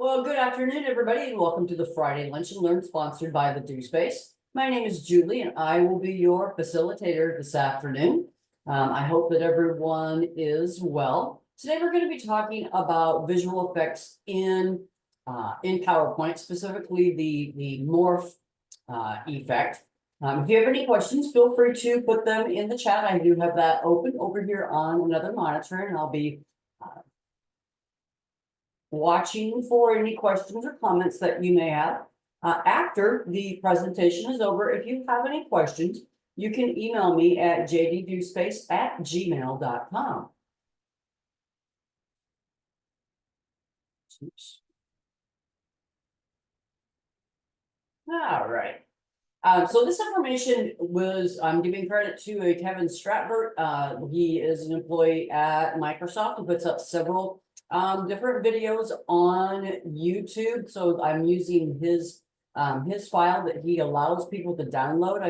Well, good afternoon, everybody, and welcome to the Friday Lunch and Learn sponsored by the Do Space. My name is Julie, and I will be your facilitator this afternoon. I hope that everyone is well. Today, we're going to be talking about visual effects in PowerPoint, specifically the morph effect. If you have any questions, feel free to put them in the chat. I do have that open over here on another monitor, and I'll be watching for any questions or comments that you may have. After the presentation is over, if you have any questions, you can email me at jdospace@gmail.com. All right. So this information was, I'm giving credit to a Kevin Stratford. He is an employee at Microsoft who puts up several different videos on YouTube. So I'm using his file that he allows people to download.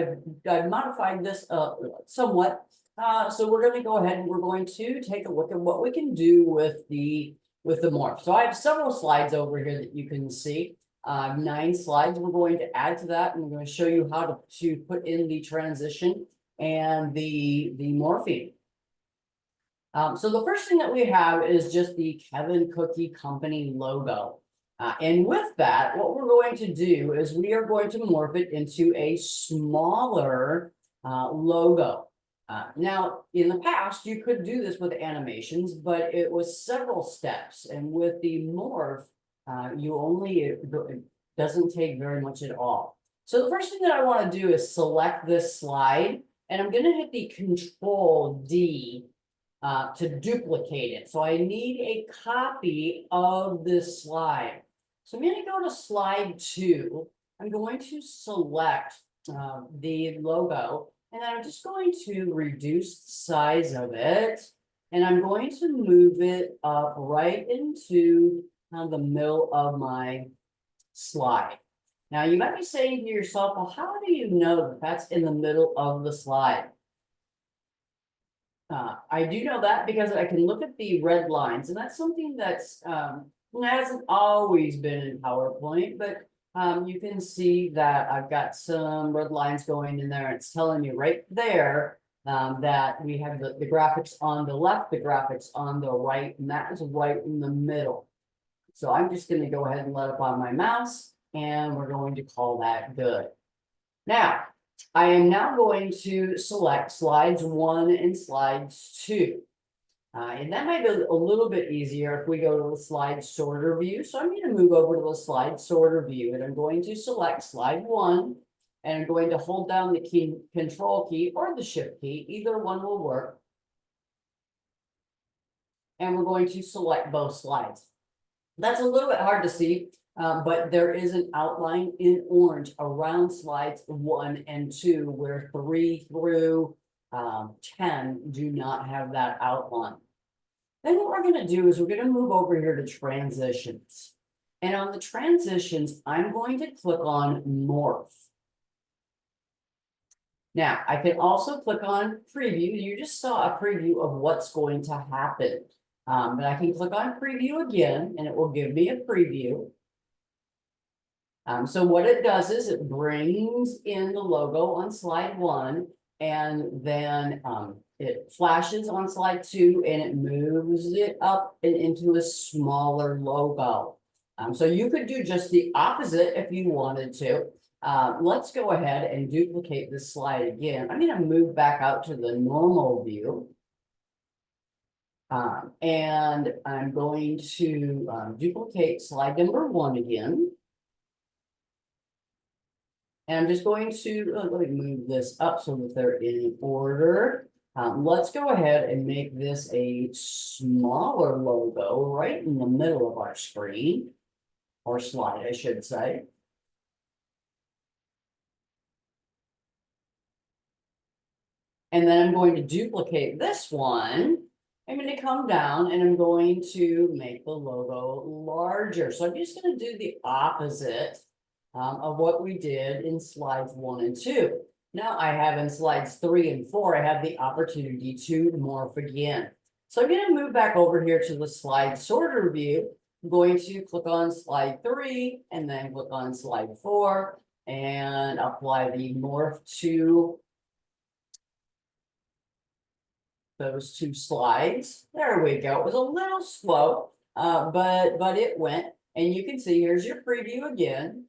I've modified this somewhat. So we're going to go ahead and we're going to take a look at what we can do with the morph. So I have several slides over here that you can see. 9 slides we're going to add to that, and I'm going to show you how to put in the transition and the morphing. So the first thing that we have is just the Kevin Cookie Company logo. And with that, what we're going to do is we are going to morph it into a smaller logo. Now, in the past, you could do this with animations, but it was several steps. And with the morph, it doesn't take very much at all. So the first thing that I want to do is select this slide, and I'm going to hit the Control D to duplicate it. So I need a copy of this slide. So I'm going to go to slide 2. I'm going to select the logo, and then I'm just going to reduce the size of it, and I'm going to move it up right into the middle of my slide. Now you might be saying to yourself, well, how do you know that that's in the middle of the slide? I do know that because I can look at the red lines, and that's something that's hasn't always been in PowerPoint, but you can see that I've got some red lines going in there. It's telling me right there that we have the graphics on the left, the graphics on the right, and that is right in the middle. So I'm just going to go ahead and let up on my mouse, and we're going to call that good. Now, I am now going to select slides 1 and slides 2. And that might be a little bit easier if we go to the slide sorter view. So I'm going to move over to the slide sorter view, and I'm going to select slide 1, and I'm going to hold down the Control key or the Shift key. Either one will work. And we're going to select both slides. That's a little bit hard to see, but there is an outline in orange around slides 1 and 2, where 3 through 10 do not have that outline. Then what we're going to do is we're going to move over here to transitions. And on the transitions, I'm going to click on morph. Now, I can also click on preview. You just saw a preview of what's going to happen. But I can click on preview again, and it will give me a preview. So what it does is it brings in the logo on slide 1, and then it flashes on slide 2, and it moves it up and into a smaller logo. So you could do just the opposite if you wanted to. Let's go ahead and duplicate this slide again. I'm going to move back out to the normal view. And I'm going to duplicate slide number 1 again. And I'm just going to, let me move this up so that they're in order. Let's go ahead and make this a smaller logo right in the middle of our screen, or slide, I should say. And then I'm going to duplicate this one. I'm going to come down and I'm going to make the logo larger. So I'm just going to do the opposite of what we did in slides 1 and 2. Now I have in slides 3 and 4, I have the opportunity to morph again. So I'm going to move back over here to the slide sorter view. I'm going to click on slide 3 and then click on slide 4 and apply the morph to those 2 slides. There we go. It was a little slow, but it went. And you can see here's your preview again.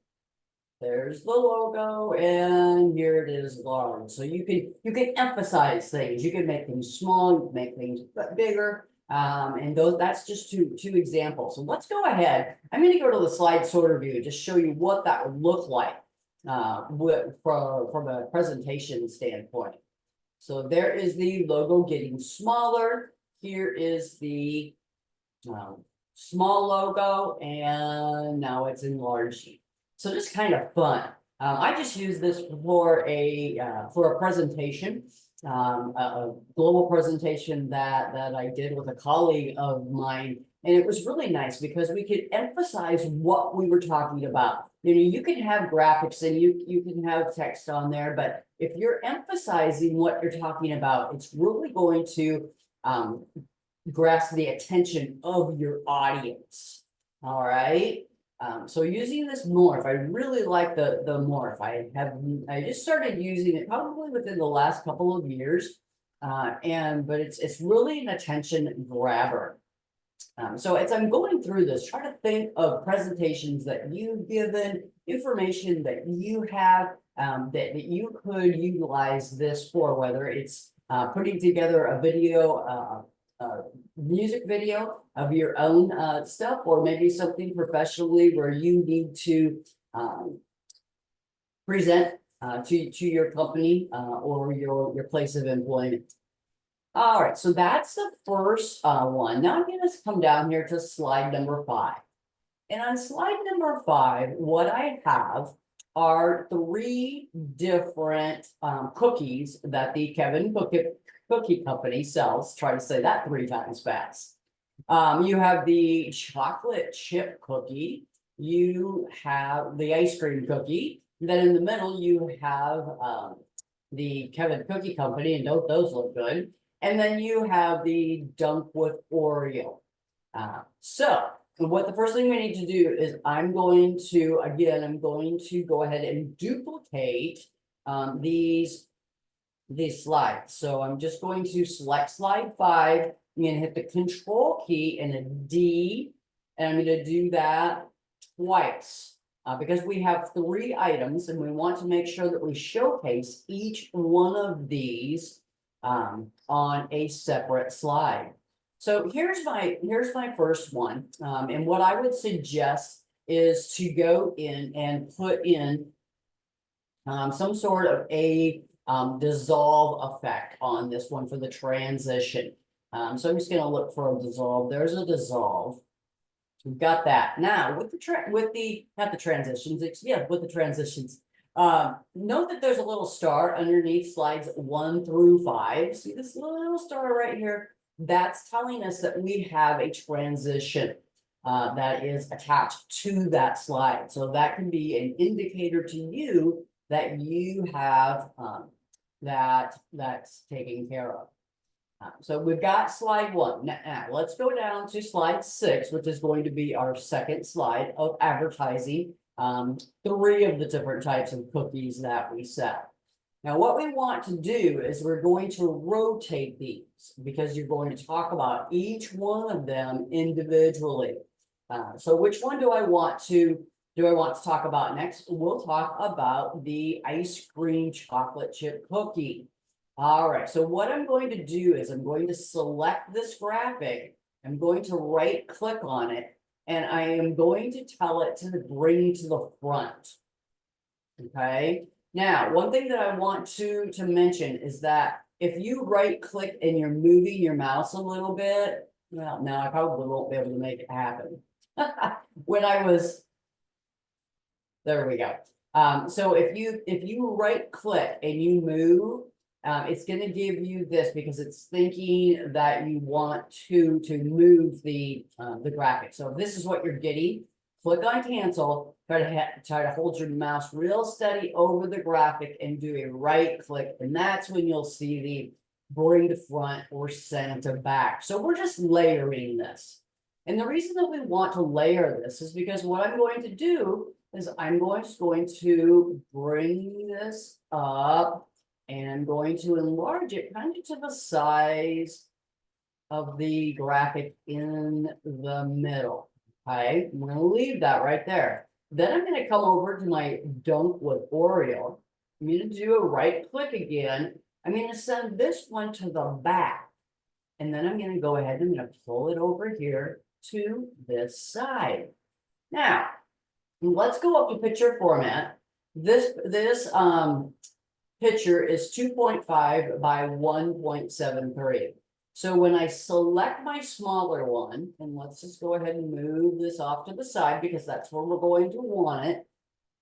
There's the logo, and here it is large. So you can emphasize things. You can make things small, you can make things bigger. And that's just two examples. So let's go ahead. I'm going to go to the slide sorter view and just show you what that would look like from a presentation standpoint. So there is the logo getting smaller. Here is the small logo, and now it's enlarging. So just kind of fun. I just use this for a presentation, a global presentation that I did with a colleague of mine, and it was really nice because we could emphasize what we were talking about. You know, you can have graphics and you can have text on there, but if you're emphasizing what you're talking about, it's really going to grasp the attention of your audience. All right. So using this morph, I really like the morph. I just started using it probably within the last couple of years, but it's really an attention grabber. So as I'm going through this, try to think of presentations that you've given, information that you have that you could utilize this for, whether it's putting together a video, music video of your own stuff, or maybe something professionally where you need to present to your company or your place of employment. All right, so that's the first one. Now I'm going to come down here to slide number 5. And on slide number 5, what I have are 3 different cookies that the Kevin Cookie Company sells. Try to say that 3 times fast. You have the chocolate chip cookie. You have the ice cream cookie. And then in the middle, you have the Kevin Cookie Company, and don't those look good? And then you have the Dunk with Oreo. So what the first thing we need to do is I'm going to go ahead and duplicate these slides. So I'm just going to select slide 5. I'm going to hit the control key and a D, and I'm going to do that twice because we have 3 items and we want to make sure that we showcase each one of these on a separate slide. So here's my first one, and what I would suggest is to go in and put in some sort of a dissolve effect on this one for the transition. So I'm just going to look for a dissolve. There's a dissolve. We've got that. Now with the transitions. Note that there's a little star underneath slides 1 through 5. See this little star right here? That's telling us that we have a transition that is attached to that slide. So that can be an indicator to you that you have that's taken care of. So we've got slide 1. Now let's go down to slide 6, which is going to be our second slide of advertising 3 of the different types of cookies that we sell. Now what we want to do is we're going to rotate these because you're going to talk about each one of them individually. So which one do I want to talk about next? We'll talk about the ice cream chocolate chip cookie. All right, so what I'm going to do is I'm going to select this graphic. I'm going to right click on it, and I am going to tell it to bring to the front. Okay. Now, one thing that I want to mention is that if you right click and you're moving your mouse a little bit, well, now I probably won't be able to make it happen. There we go. So if you right click and you move, it's going to give you this because it's thinking that you want to move the graphic. So if this is what you're getting, click on cancel, try to hold your mouse real steady over the graphic and do a right click. And that's when you'll see the bring to front or center back. So we're just layering this. And the reason that we want to layer this is because what I'm going to do is I'm going to bring this up and I'm going to enlarge it kind of to the size of the graphic in the middle. Okay, I'm going to leave that right there. Then I'm going to come over to my dunk with Oreo. I'm going to do a right click again. I'm going to send this one to the back. And then I'm going to go ahead and I'm going to pull it over here to this side. Now, let's go up to picture format. This picture is 2.5 by 1.73. So when I select my smaller one, and let's just go ahead and move this off to the side because that's where we're going to want it.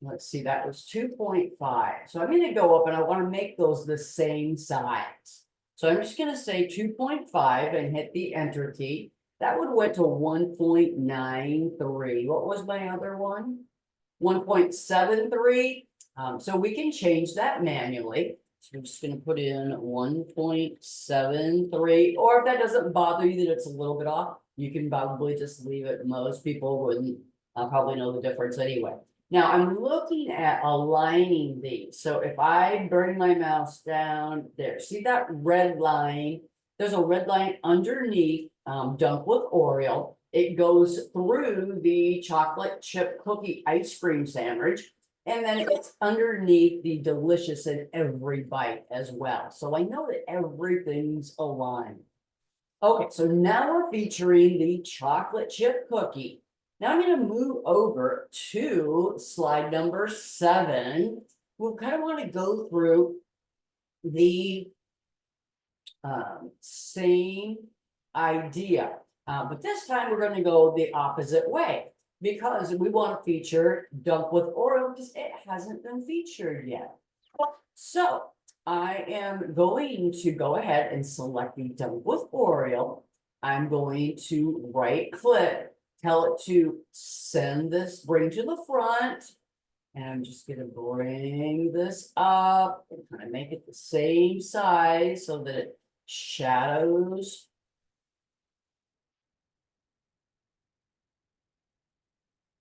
Let's see, that was 2.5. So I'm going to go up and I want to make those the same size. So I'm just going to say 2.5 and hit the enter key. That would went to 1.93. What was my other one? 1.73. So we can change that manually. So we're just going to put in 1.73, or if that doesn't bother you that it's a little bit off, you can probably just leave it. Most people wouldn't probably know the difference anyway. Now I'm looking at aligning these. So if I bring my mouse down there, see that red line? There's a red line underneath Dunk with Oreo. It goes through the chocolate chip cookie ice cream sandwich. And then it's underneath the delicious in every bite as well. So I know that everything's aligned. Okay, so now we're featuring the chocolate chip cookie. Now I'm going to move over to slide number 7. We'll kind of want to go through the same idea. But this time we're going to go the opposite way because we want to feature Dunk with Oreo because it hasn't been featured yet. So I am going to go ahead and select the Dunk with Oreo. I'm going to right click, tell it to send this, bring to the front. And I'm just going to bring this up and kind of make it the same size so that it shadows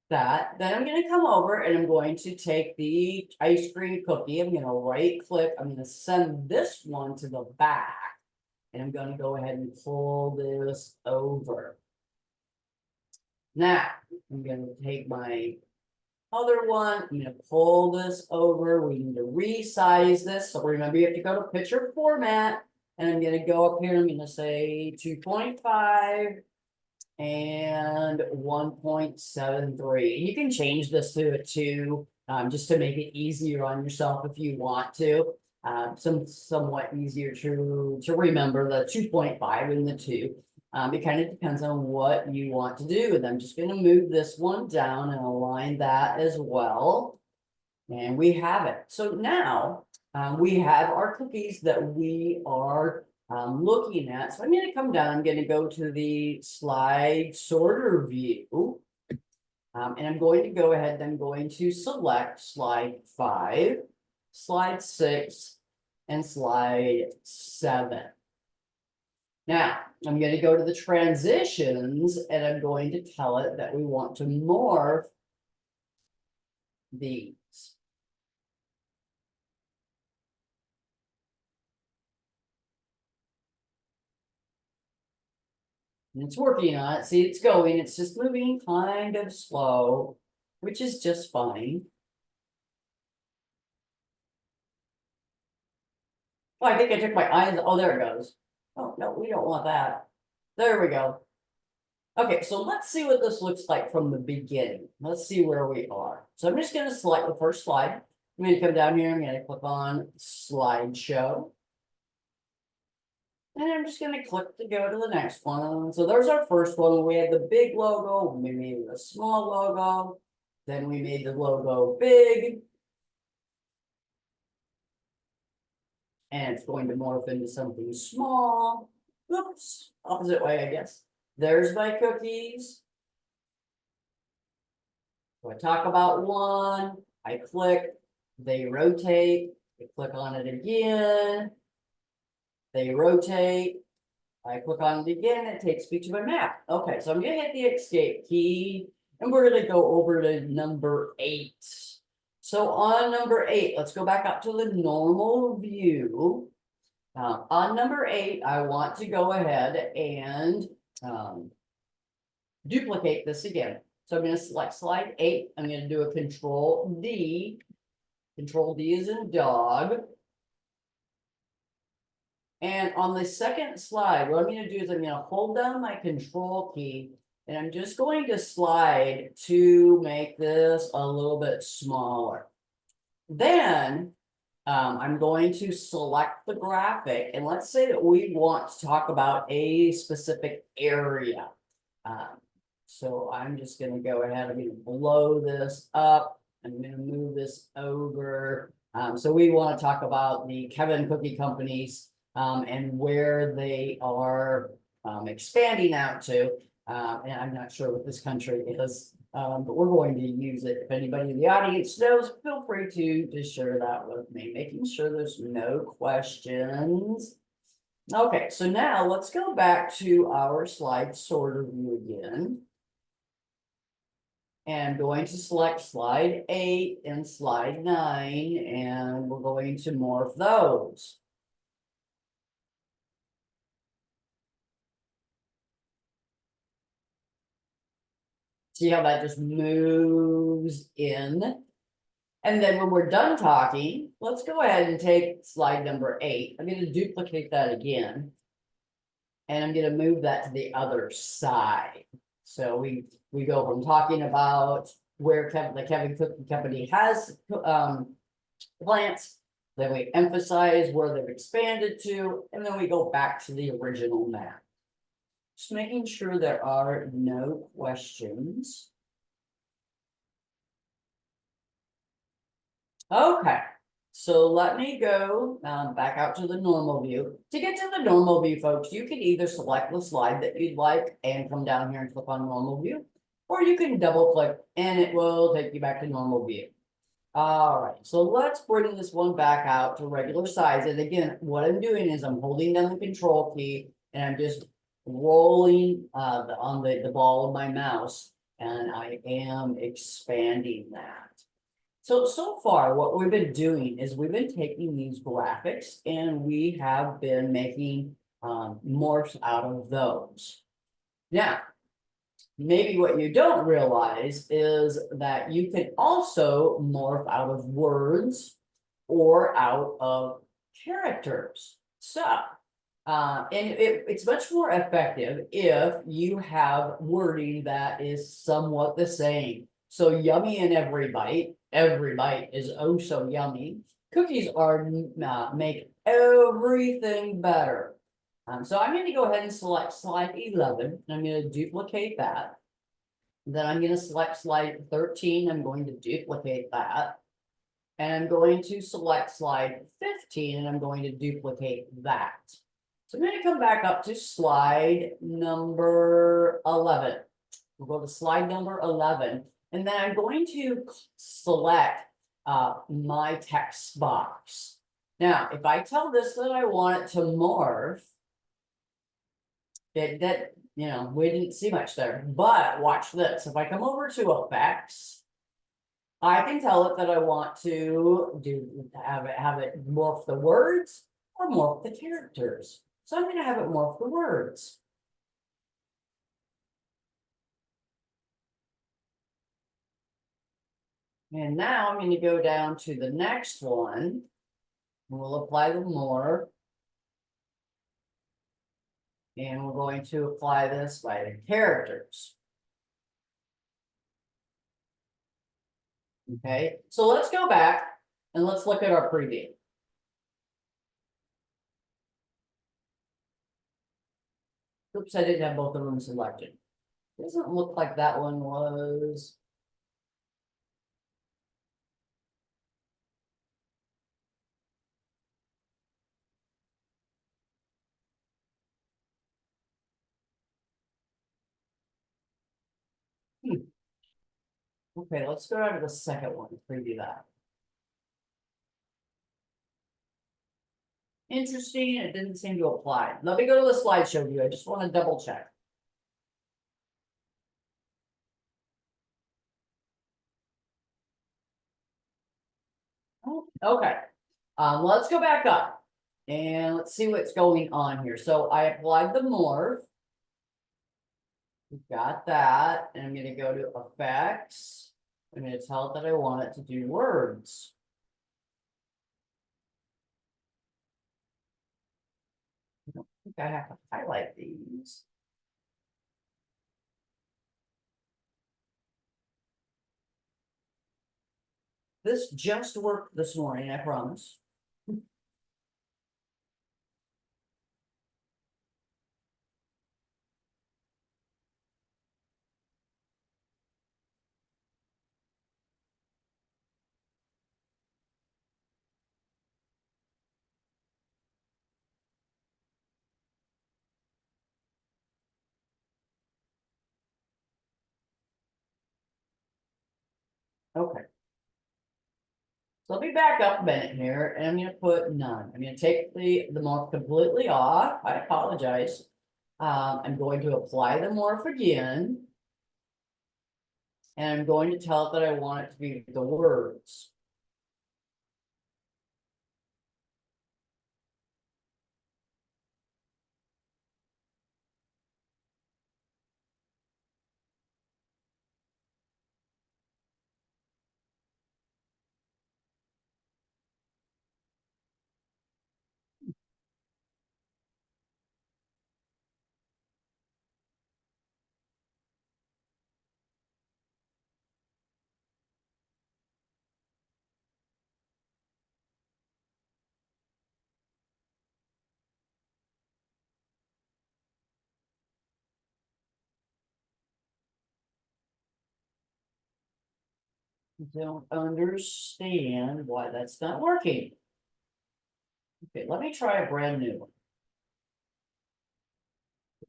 that. Then I'm going to come over and I'm going to take the ice cream cookie. I'm going to right click. I'm going to send this one to the back. And I'm going to go ahead and pull this over. Now, I'm going to take my other one. I'm going to pull this over. We need to resize this. So remember, you have to go to picture format. And I'm going to go up here. I'm going to say 2.5. And 1.73. You can change this to a 2 just to make it easier on yourself if you want to. Somewhat easier to remember the 2.5 and the 2. It kind of depends on what you want to do. And I'm just going to move this one down and align that as well. And we have it. So now we have our cookies that we are looking at. So I'm going to come down. I'm going to go to the slide sorter view. And I'm going to go ahead. I'm going to select slide 5, slide 6, and slide 7. Now, I'm going to go to the transitions and I'm going to tell it that we want to morph these. And it's working on it. See, it's going. It's just moving kind of slow, which is just fine. Oh, I think I took my eyes. Oh, there it goes. Oh, no, we don't want that. There we go. Okay, so let's see what this looks like from the beginning. Let's see where we are. So I'm just going to select the first slide. I'm going to come down here. I'm going to click on slideshow. And I'm just going to click to go to the next one. So there's our first one. We had the big logo. We made the small logo. Then we made the logo big. And it's going to morph into something small. Oops, opposite way, I guess. There's my cookies. So I talk about one. I click. They rotate. I click on it again. They rotate. I click on it again, it takes me to my map. Okay, so I'm gonna hit the escape key and we're gonna go over to number 8. So on number 8, let's go back up to the normal view. On number 8, I want to go ahead and duplicate this again. So I'm going to select slide 8. I'm going to do a control D. Control D is in dog. And on the second slide, what I'm going to do is I'm going to hold down my control key and I'm just going to slide to make this a little bit smaller. Then I'm going to select the graphic and let's say that we want to talk about a specific area. So I'm just going to go ahead, I'm going to blow this up. I'm going to move this over. So we want to talk about the Kevin Cookie Companies and where they are expanding out to. And I'm not sure what this country is, but we're going to use it. If anybody in the audience knows, feel free to share that with me, making sure there's no questions. Okay, so now let's go back to our slide sorter view again. And I'm going to select slide 8 and slide 9, and we're going to morph those. See how that just moves in? And then when we're done talking, let's go ahead and take slide number 8. I'm going to duplicate that again. And I'm going to move that to the other side. So we go from talking about where the Kevin Cookie Company has plants, then we emphasize where they've expanded to, and then we go back to the original map. Just making sure there are no questions. Okay, so let me go back out to the normal view. To get to the normal view, folks, you can either select the slide that you'd like and come down here and click on normal view, or you can double click and it will take you back to normal view. All right, so let's bring this one back out to regular size. And again, what I'm doing is I'm holding down the control key and I'm just rolling on the ball of my mouse, and I am expanding that. So far, what we've been doing is we've been taking these graphics and we have been making morphs out of those. Now, maybe what you don't realize is that you can also morph out of words or out of characters. So, and it's much more effective if you have wording that is somewhat the same. So yummy in every bite is oh so yummy. Cookies are make everything better. So I'm going to go ahead and select slide 11. I'm going to duplicate that. Then I'm going to select slide 13. I'm going to duplicate that. And I'm going to select slide 15 and I'm going to duplicate that. So I'm going to come back up to slide number 11. We'll go to slide number 11. And then I'm going to select my text box. Now, if I tell this that I want it to morph, that you know, we didn't see much there, but watch this. If I come over to effects, I can tell it that I want to have it morph the words or morph the characters. So I'm going to have it morph the words. And now I'm going to go down to the next one. We'll apply the morph. And we're going to apply this by the characters. Okay, so let's go back and let's look at our preview. Oops, I didn't have both of them selected. Doesn't look like that one was. Okay, let's go down to the second one, preview that. Interesting, it didn't seem to apply. Let me go to the slideshow view, I just want to double check. Okay, let's go back up. And let's see what's going on here. So I applied the morph. We've got that, and I'm gonna go to effects. I'm gonna tell it that I want it to do words. I don't think I have to highlight these. This just worked this morning, I promise. Okay. So let me back up a minute here, and I'm gonna put none. I'm gonna take the morph completely off. I apologize. I'm going to apply the morph again. And I'm going to tell it that I want it to be the words. Don't understand why that's not working. Okay, let me try a brand new one.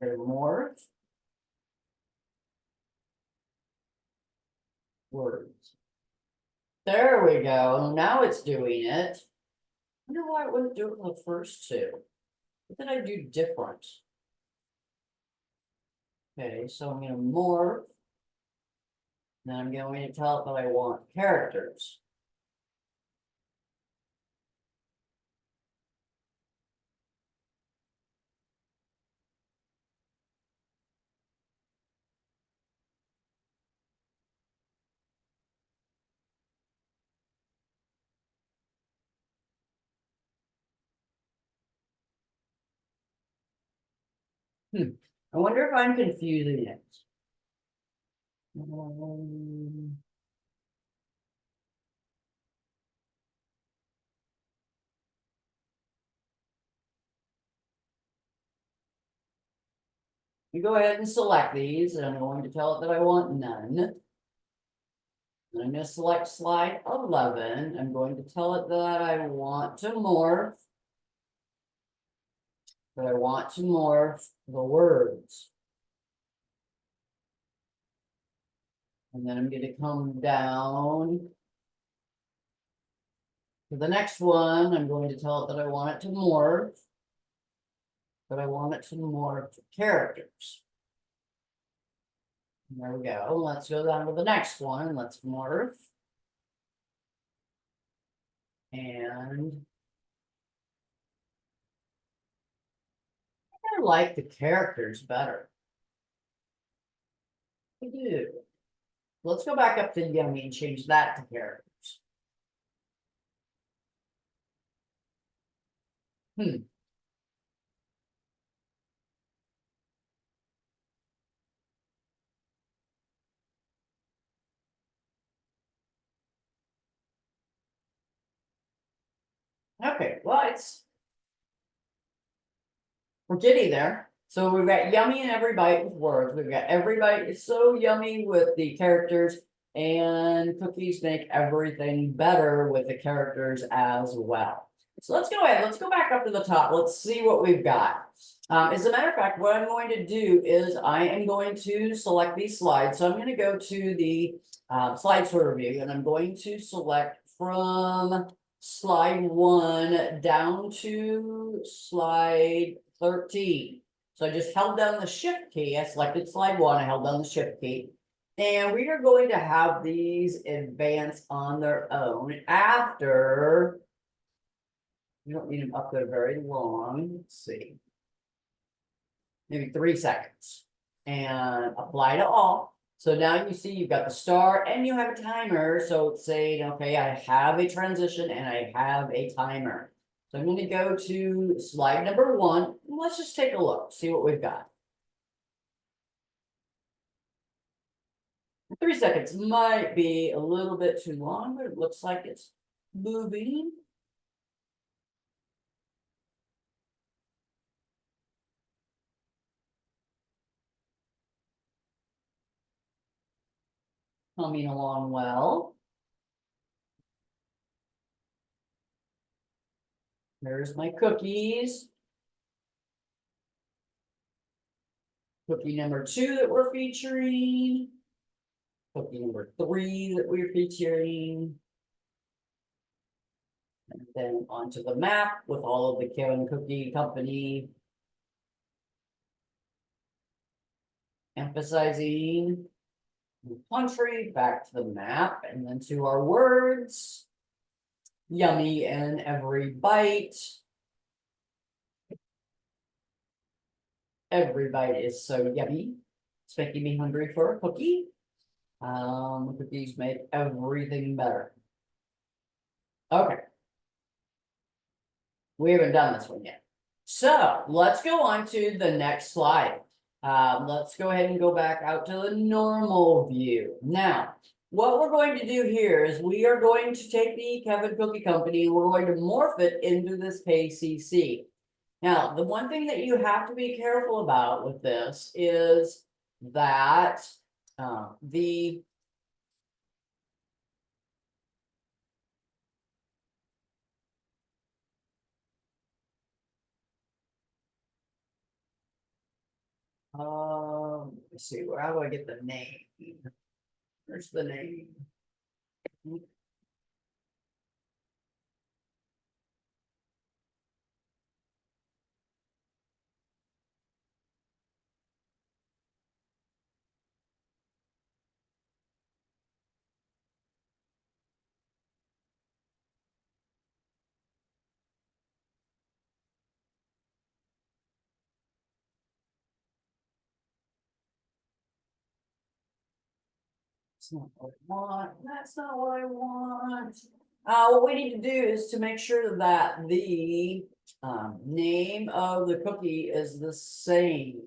Okay, morph. Words. There we go. Now it's doing it. I wonder why it wouldn't do it for the first two. What did I do different? Okay, so I'm gonna morph. Then I'm going to tell it that I want characters. I wonder if I'm confusing it. You go ahead and select these, and I'm going to tell it that I want none. And I'm going to select slide 11. I'm going to tell it that I want to morph. That I want to morph the words. And then I'm going to come down to the next one. I'm going to tell it that I want it to morph. That I want it to morph characters. And there we go. Let's go down to the next one. Let's morph. And I like the characters better. I do. Let's go back up to Yummy and change that to characters. Okay, well, we're getting there. So we've got yummy in every bite with words. We've got every bite is so yummy with the characters, and cookies make everything better with the characters as well. So let's go ahead. Let's go back up to the top. Let's see what we've got. As a matter of fact, what I'm going to do is I am going to select these slides. So I'm going to go to the slide sort of view, and I'm going to select from slide 1 down to slide 13. So I just held down the shift key. I selected slide 1, I held down the shift key. And we are going to have these advance on their own after. You don't need them up there very long. Let's see. Maybe 3 seconds. And apply to all. So now you see you've got the star and you have a timer. So it's saying, okay, I have a transition and I have a timer. So I'm going to go to slide number 1. Let's just take a look, see what we've got. 3 seconds might be a little bit too long, but it looks like it's moving. Coming along well. There's my cookies. Cookie number 2 that we're featuring. Cookie number 3 that we're featuring. And then onto the map with all of the Kevin Cookie Company. Emphasizing the country, back to the map, and then to our words. Yummy in every bite. Every bite is so yummy. It's making me hungry for a cookie. Cookies make everything better. Okay. We haven't done this one yet. So let's go on to the next slide. Let's go ahead and go back out to the normal view. Now, what we're going to do here is we are going to take the Kevin Cookie Company and we're going to morph it into this KCC. Now, the one thing that you have to be careful about with this is that the let's see, how do I get the name? Where's the name? That's not what I want. That's not what I want. What we need to do is to make sure that the name of the cookie is the same.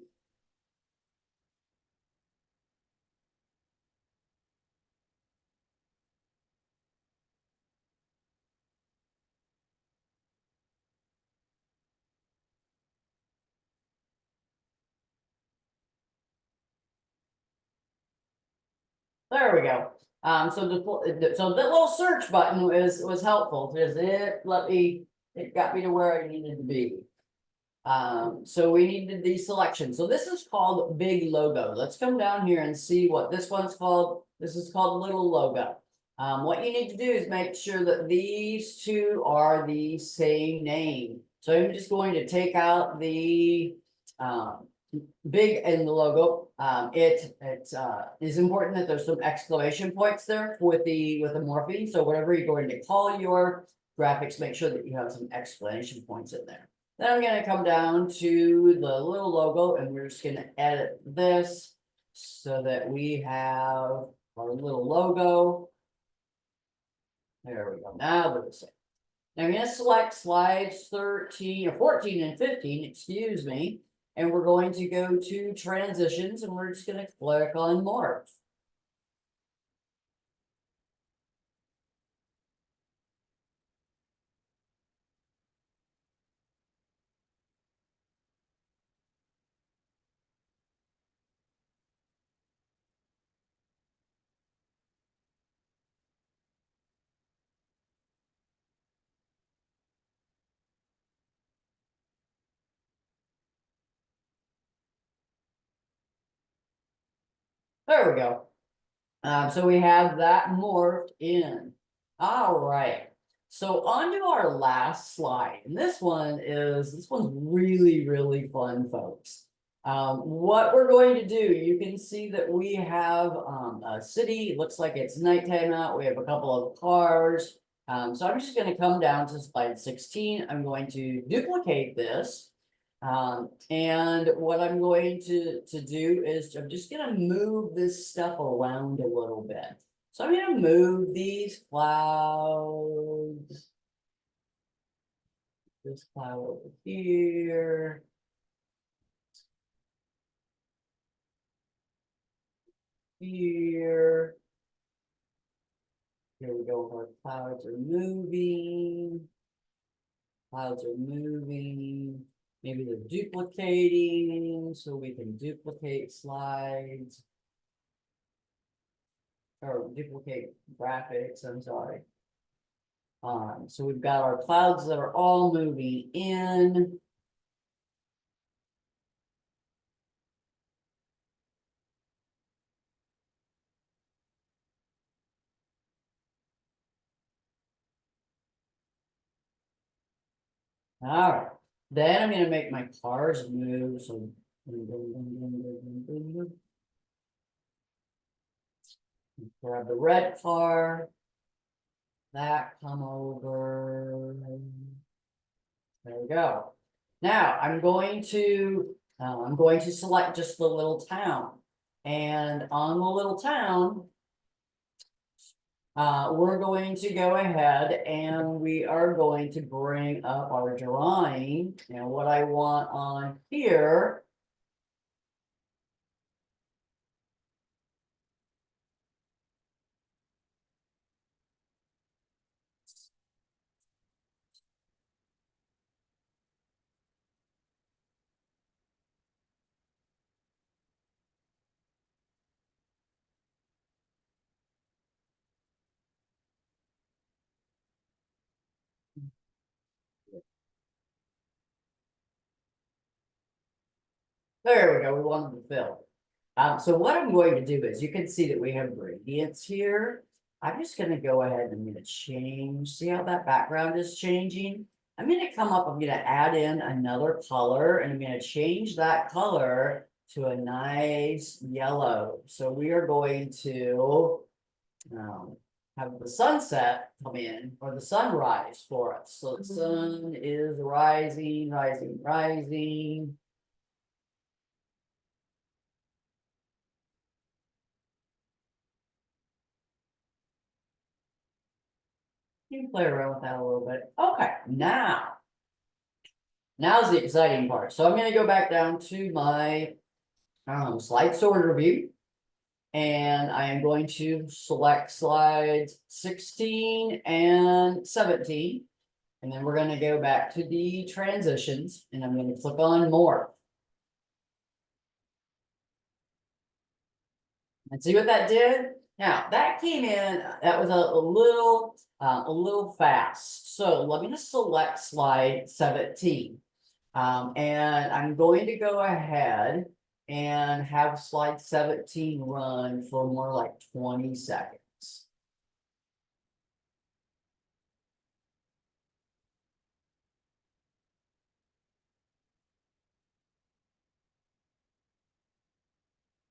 There we go. So the little search button was helpful because it got me to where I needed to be. So we needed the selection. So this is called big logo. Let's come down here and see what this one's called. This is called little logo. What you need to do is make sure that these two are the same name. So I'm just going to take out the big in the logo. It is important that there's some exclamation points there with the morphing. So whatever you're going to call your graphics, make sure that you have some exclamation points in there. Then I'm going to come down to the little logo and we're just going to edit this so that we have our little logo. There we go. Now they're the same. Now I'm going to select slides 13 or 14 and 15, excuse me. And we're going to go to transitions and we're just going to click on morph. There we go. So we have that morphed in. All right. So on to our last slide, and this one's really, really fun, folks. What we're going to do, you can see that we have a city. It looks like it's nighttime out. We have a couple of cars. So I'm just going to come down to slide 16. I'm going to duplicate this. And what I'm going to do is I'm just going to move this stuff around a little bit. So I'm going to move these clouds. This cloud over here. Here. Here we go. Our clouds are moving. Clouds are moving. Maybe they're duplicating, so we can duplicate slides. Or duplicate graphics, I'm sorry. So we've got our clouds that are all moving in. All right. Then I'm going to make my cars move. So grab the red car. That come over. There we go. Now I'm going to select just the little town, and on the little town, we're going to go ahead and we are going to bring up our drawing. And what I want on here. There we go. We wanted to fill. So what I'm going to do is you can see that we have gradients here. I'm just going to go ahead and I'm going to change. See how that background is changing? I'm going to come up, I'm going to add in another color and I'm going to change that color to a nice yellow. So we are going to have the sunset come in or the sunrise for us. So the sun is rising, rising, rising. You can play around with that a little bit. Okay, now's the exciting part. So I'm going to go back down to my slide sorter view. And I am going to select slides 16 and 17. And then we're going to go back to the transitions and I'm going to click on morph. And see what that did? Now that came in, that was a little fast. So let me just select slide 17. And I'm going to go ahead and have slide 17 run for more like 20 seconds.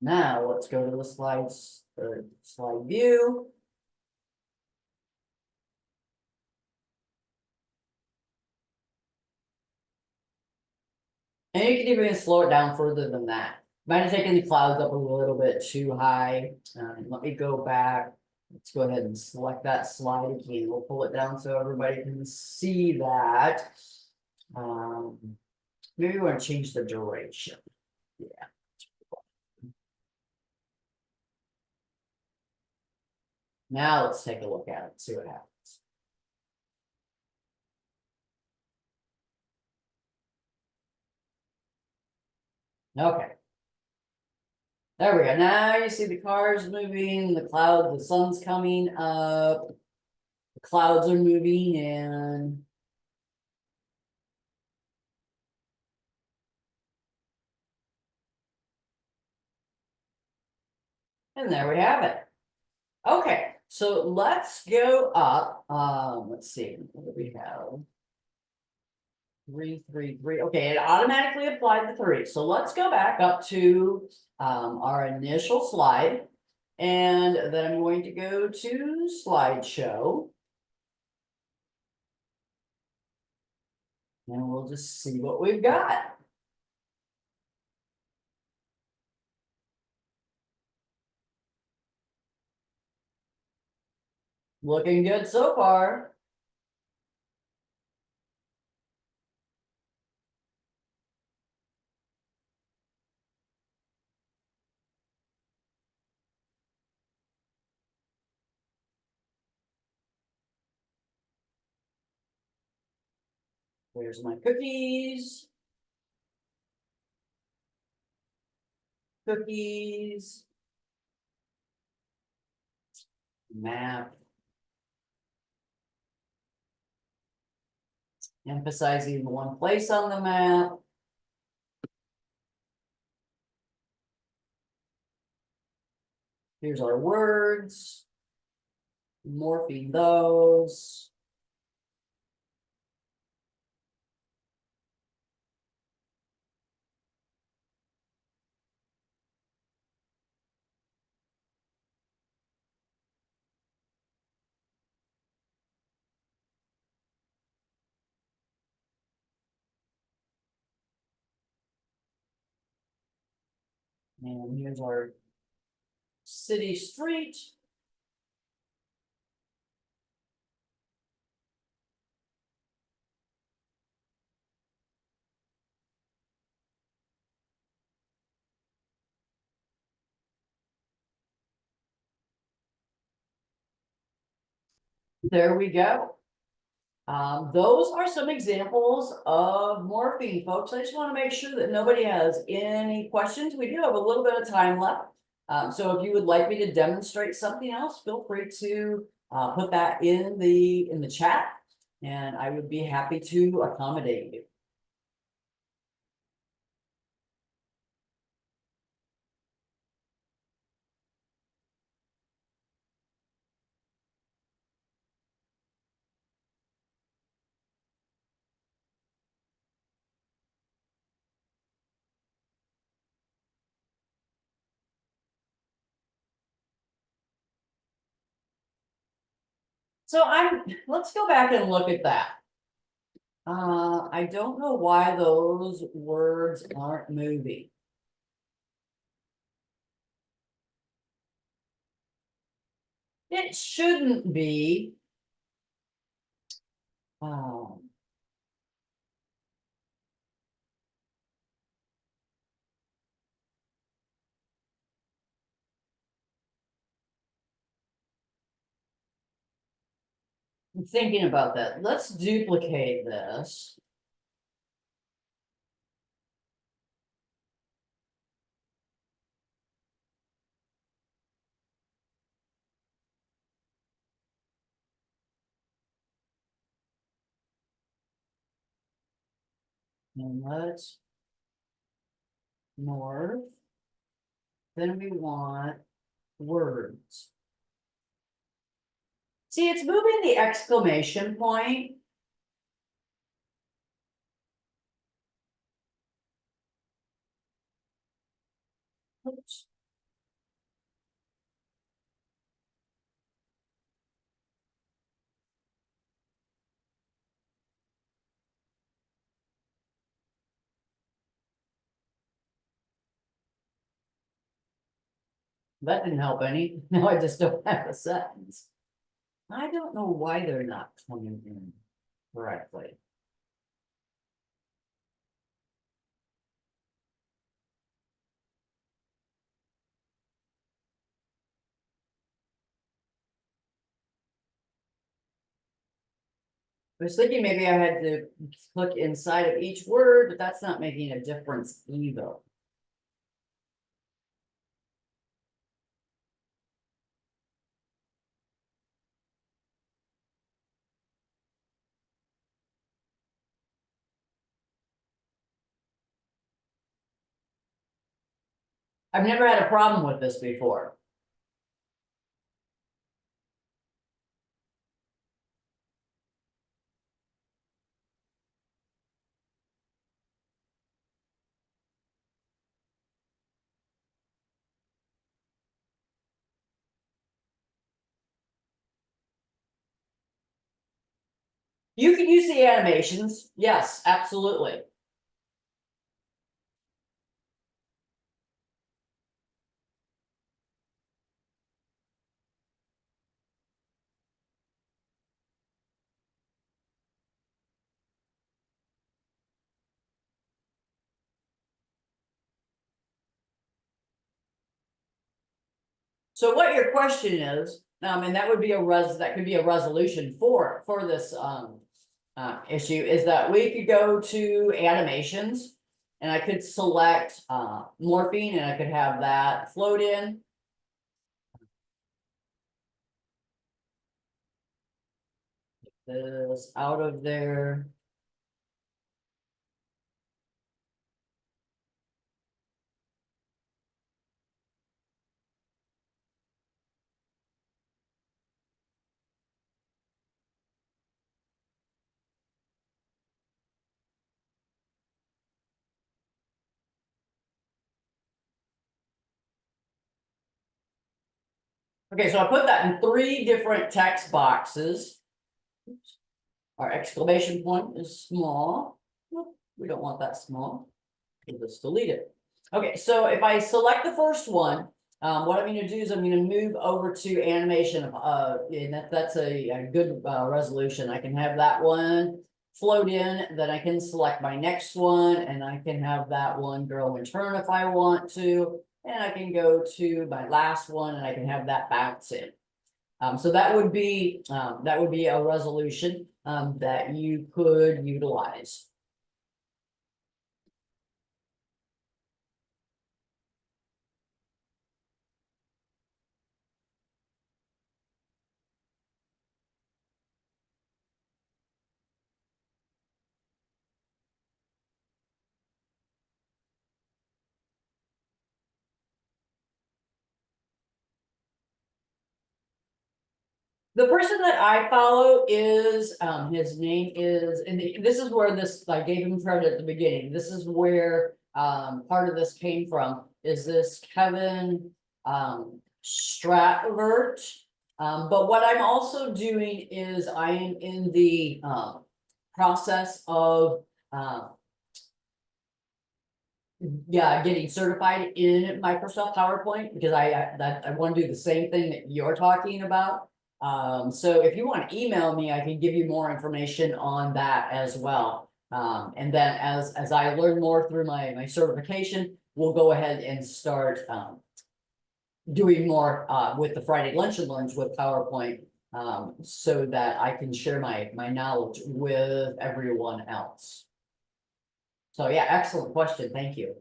Now let's go to the slides or slide view. And you can even slow it down further than that. Might have taken the clouds up a little bit too high. Let me go back. Let's go ahead and select that slide again. We'll pull it down so everybody can see that. Maybe we want to change the duration. Yeah. Now let's take a look at it and see what happens. Okay. There we go. Now you see the cars moving, the clouds, the sun's coming up, the clouds are moving in. And there we have it. Okay, So let's go up, let's see, what do we have? 3, 3, 3, okay, it automatically applied the 3, so let's go back up to, our initial slide. And then I'm going to go to slideshow. And we'll just see what we've got. Looking good so far. There's my cookies. Cookies. Map. Emphasizing one place on the map. Here's our words. Morphing those. And here's our city street. There we go. Those are some examples of morphing, folks. I just want to make sure that nobody has any questions. We do have a little bit of time left. So if you would like me to demonstrate something else, feel free to put that in the chat, and I would be happy to accommodate you. So let's go back and look at that. I don't know why those words aren't moving. It shouldn't be. Um, I'm thinking about that. Let's duplicate this. And let's morph. Then we want words. See, it's moving the exclamation point. Oops. That didn't help any. Now I just don't have a sentence. I don't know why they're not coming in correctly. I was thinking maybe I had to click inside of each word, but that's not making a difference either. I've never had a problem with this before. You can use the animations. Yes, absolutely. So what your question is, and that would be that could be a resolution for this issue, is that we could go to animations and I could select morphing and I could have that float in. This out of there. Okay, so I put that in 3 different text boxes. Our exclamation point is small. We don't want that small. We'll just delete it. Okay, so if I select the first one, what I'm going to do is I'm going to move over to animation. And that's a good resolution. I can have that one float in, then I can select my next one, and I can have that one grow and turn if I want to, and I can go to my last one, and I can have that bounce in. So that would be a resolution that you could utilize. The person that I follow is, his name is, and this is where this, I gave him credit at the beginning. This is where, part of this came from, is this Kevin, Stratvert. But what I'm also doing is I am in the, process of, yeah, getting certified in Microsoft PowerPoint because I want to do the same thing that you're talking about. So if you want to email me, I can give you more information on that as well. And then as I learn more through my certification, we'll go ahead and start doing more with the Friday Lunch and Learns with PowerPoint, so that I can share my knowledge with everyone else. So yeah, excellent question. Thank you.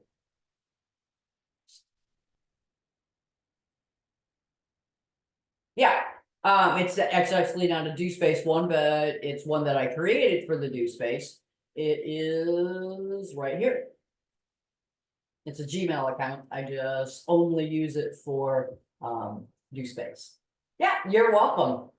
Yeah, it's actually not a do space one, but it's one that I created for the do space. It is right here. It's a Gmail account. I just only use it for do space. Yeah, you're welcome.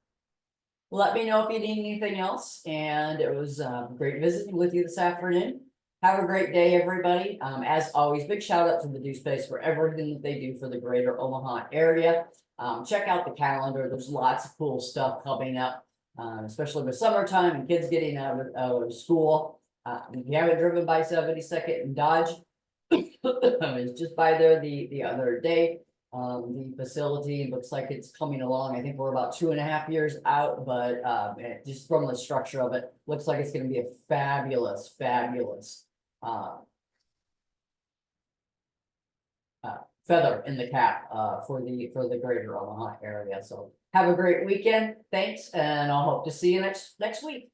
Let me know if you need anything else. And it was great visiting with you this afternoon. Have a great day, everybody. As always, big shout out to the Do Space for everything that they do for the greater Omaha area. Check out the calendar. There's lots of cool stuff coming up, especially with summertime and kids getting out of school. If you haven't driven by 72nd and Dodge, I was just by there the other day. The facility looks like it's coming along. I think we're about 2.5 years out, but just from the structure of it, looks like it's going to be a fabulous feather in the cap for the greater Omaha area. So have a great weekend. Thanks, and I'll hope to see you next week.